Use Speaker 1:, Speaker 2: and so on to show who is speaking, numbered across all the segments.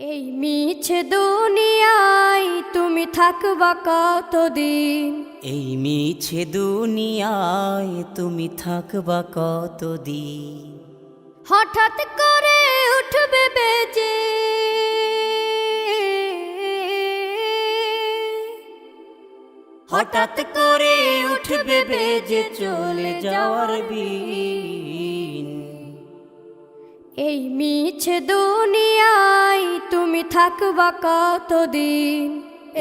Speaker 1: এই মিছে দুনিয়ায় তুমি থাকবা কতদিন?
Speaker 2: এই মিছে দুনিয়ায় তুমি থাকবা কতদিন?
Speaker 1: হঠাৎ করে উঠবে বেজে
Speaker 2: হঠাৎ করে উঠবে বেজে চলে যাওয়ার বিন।
Speaker 1: এই মিছে দুনিয়ায় তুমি থাকবা কতদিন?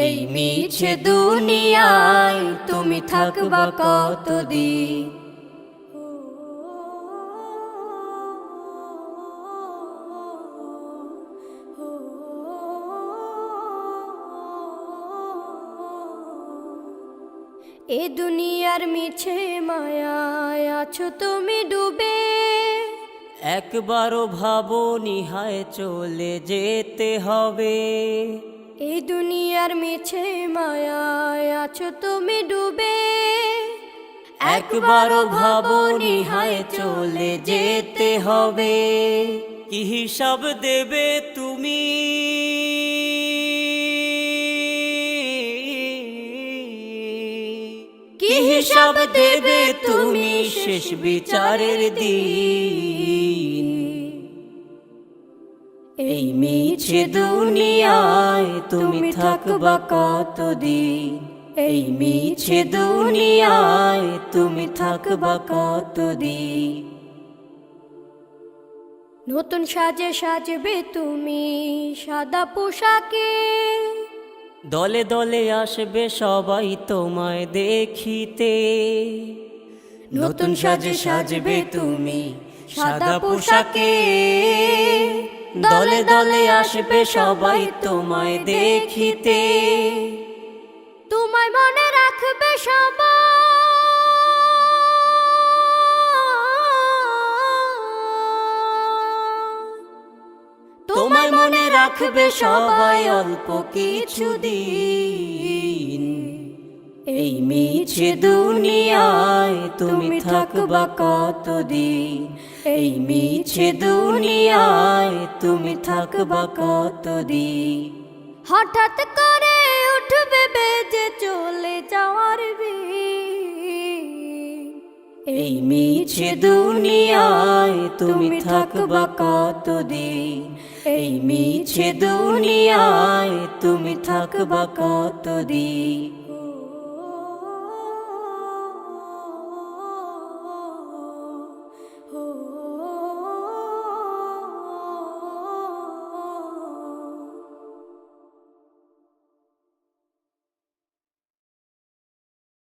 Speaker 2: এই মিছে দুনিয়ায় তুমি থাকবা কতদিন?
Speaker 1: এ দুনিয়ার মিছে মায়ায় আছো তুমি ডুবে,
Speaker 2: একবারও ভাবো নিহায় চলে যেতে হবে।
Speaker 1: এই দুনিয়ার মিছে মায়ায় আছো তুমি ডুবে,
Speaker 2: একবারও ভাবো নিহায় চলে যেতে হবে। কি হিসাব দেবে তুমি? কি হিসাব দেবে তুমি শেষ বিচারের দিন? এই মিছে দুনিয়ায় তুমি থাকবা কতদিন? এই মিছে দুনিয়ায় তুমি থাকবা কতদিন?
Speaker 1: নতুন সাজে সাজবে তুমি সাদা পোশাকে,
Speaker 2: দলে দলে আসবে সবাই তোমায় দেখিতে। নতুন সাজে সাজবে তুমি সাদা পোশাকে, দলে দলে আসবে সবাই তোমায় দেখিতে।
Speaker 1: তোমায় মনে রাখবে সবাই,
Speaker 2: তোমায় মনে রাখবে সবাই অল্প কিছুদিন। এই মিছে দুনিয়ায় তুমি থাকবা কতদিন? এই মিছে দুনিয়ায় তুমি থাকবা কতদিন?
Speaker 1: হঠাৎ করে উঠবে বেজে চলে যাওয়ার বিন।
Speaker 2: এই মিছে দুনিয়ায় তুমি থাকবা কতদিন? এই মিছে দুনিয়ায় তুমি থাকবা কতদিন?